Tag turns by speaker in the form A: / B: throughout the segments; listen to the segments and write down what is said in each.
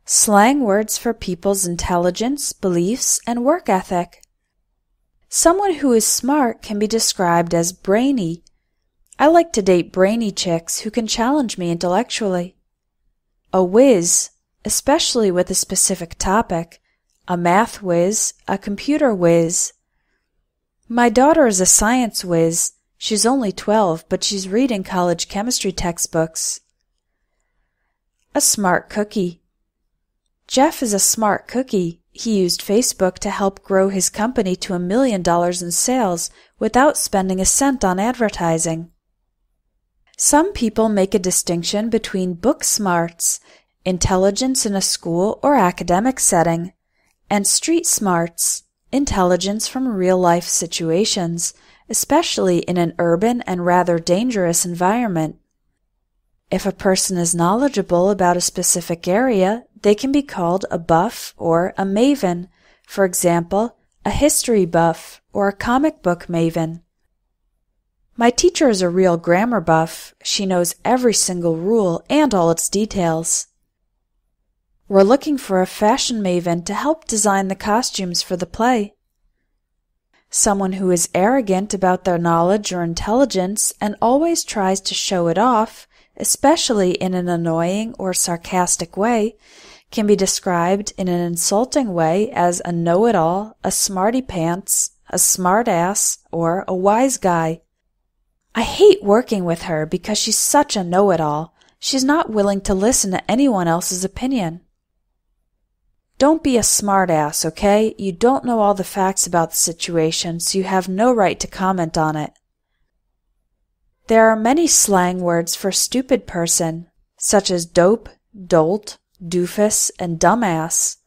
A: Slang words for people's intelligence, beliefs, and work ethic. Someone who is smart can be described as brainy. I like to date brainy chicks who can challenge me intellectually. A whiz, especially with a specific topic. A math whiz, a computer whiz. My daughter is a science whiz. She's only 12, but she's reading college chemistry textbooks. A smart cookie. Jeff is a smart cookie. He used Facebook to help grow his company to $1 million in sales without spending a cent on advertising. Some people make a distinction between book smarts, intelligence in a school or academic setting, and street smarts, intelligence from real-life situations, especially in an urban and rather dangerous environment. If a person is knowledgeable about a specific area, they can be called a buff or a maven, for example, a history buff or a comic book maven. My teacher is a real grammar buff. She knows every single rule and all its details. We're looking for a fashion maven to help design the costumes for the play. Someone who is arrogant about their knowledge or intelligence and always tries to show it off, especially in an annoying or sarcastic way, can be described in an insulting way as a know-it-all, a smarty-pants, a smart-ass, or a wise guy. I hate working with her because she's such a know-it-all. She's not willing to listen to anyone else's opinion. Don't be a smart-ass, okay? You don't know all the facts about the situation, so you have no right to comment on it. There are many slang words for stupid person, such as dope, dolt, doofus, and dumbass.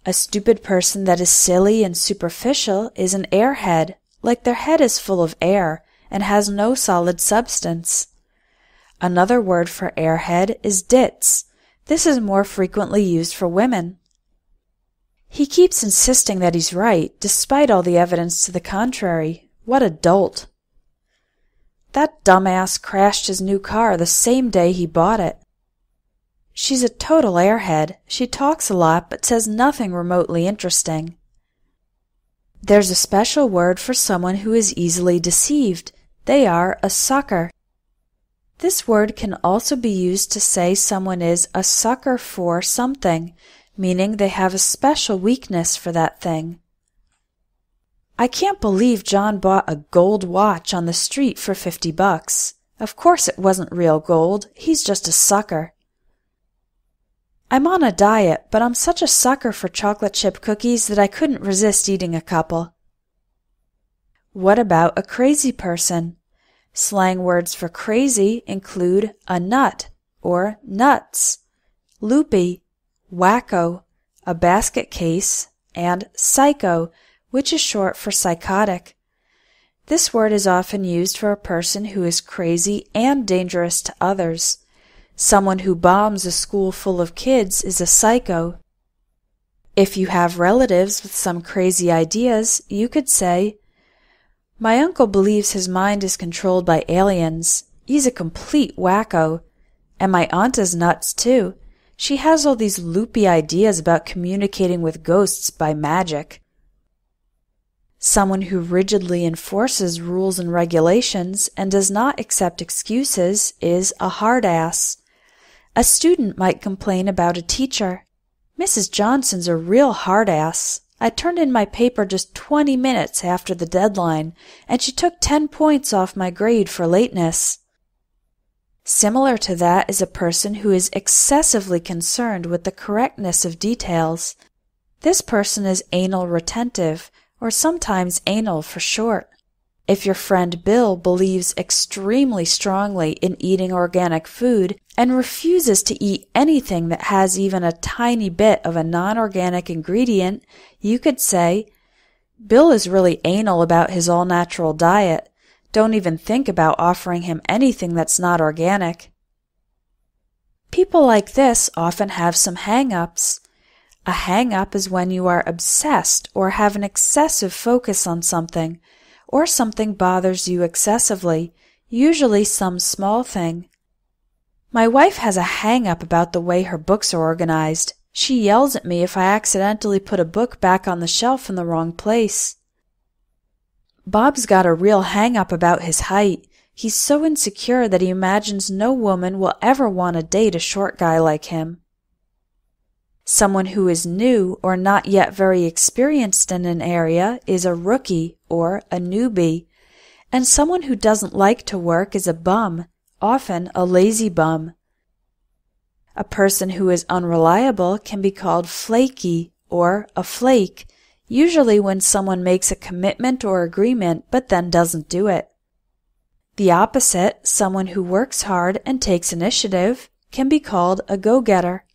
A: A stupid person that is silly and superficial is an airhead, like their head is full of air and has no solid substance. Another word for airhead is ditz. This is more frequently used for women. He keeps insisting that he's right, despite all the evidence to the contrary. What a dolt. That dumbass crashed his new car the same day he bought it. She's a total airhead. She talks a lot but says nothing remotely interesting. There's a special word for someone who is easily deceived. They are a sucker. This word can also be used to say someone is a sucker for something, meaning they have a special weakness for that thing. I can't believe John bought a gold watch on the street for $50. Of course it wasn't real gold. He's just a sucker. I'm on a diet, but I'm such a sucker for chocolate chip cookies that I couldn't resist eating a couple. What about a crazy person? Slang words for crazy include a nut or nuts, loopy, wacko, a basket case, and psycho, which is short for psychotic. This word is often used for a person who is crazy and dangerous to others. Someone who bombs a school full of kids is a psycho. If you have relatives with some crazy ideas, you could say, "My uncle believes his mind is controlled by aliens. He's a complete wacko. And my aunt is nuts, too. She has all these loopy ideas about communicating with ghosts by magic." Someone who rigidly enforces rules and regulations and does not accept excuses is a hard ass. A student might complain about a teacher. "Mrs. Johnson's a real hard ass. I turned in my paper just 20 minutes after the deadline, and she took 10 points off my grade for lateness." Similar to that is a person who is excessively concerned with the correctness of details. This person is anal retentive, or sometimes anal for short. If your friend Bill believes extremely strongly in eating organic food and refuses to eat anything that has even a tiny bit of a non-organic ingredient, you could say, "Bill is really anal about his all-natural diet. Don't even think about offering him anything that's not organic." People like this often have some hang-ups. A hang-up is when you are obsessed or have an excessive focus on something, or something bothers you excessively, usually some small thing. My wife has a hang-up about the way her books are organized. She yells at me if I accidentally put a book back on the shelf in the wrong place. Bob's got a real hang-up about his height. He's so insecure that he imagines no woman will ever want to date a short guy like him. Someone who is new or not yet very experienced in an area is a rookie or a newbie, and someone who doesn't like to work is a bum, often a lazy bum. A person who is unreliable can be called flaky or a flake, usually when someone makes a commitment or agreement but then doesn't do it. The opposite, someone who works hard and takes initiative, can be called a go-getter.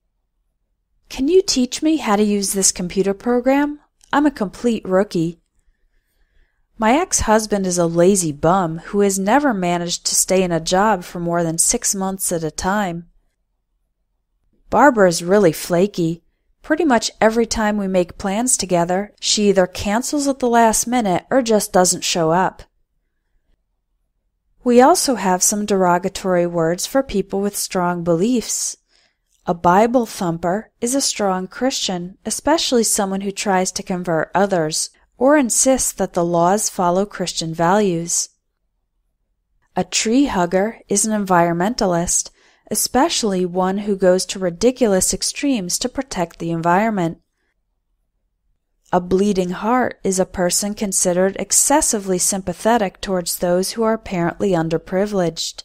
A: Can you teach me how to use this computer program? I'm a complete rookie. My ex-husband is a lazy bum who has never managed to stay in a job for more than 6 months at a time. Barbara is really flaky. Pretty much every time we make plans together, she either cancels at the last minute or just doesn't show up. We also have some derogatory words for people with strong beliefs. A Bible thumper is a strong Christian, especially someone who tries to convert others or insists that the laws follow Christian values. A tree hugger is an environmentalist, especially one who goes to ridiculous extremes to protect the environment. A bleeding heart is a person considered excessively sympathetic towards those who are apparently underprivileged.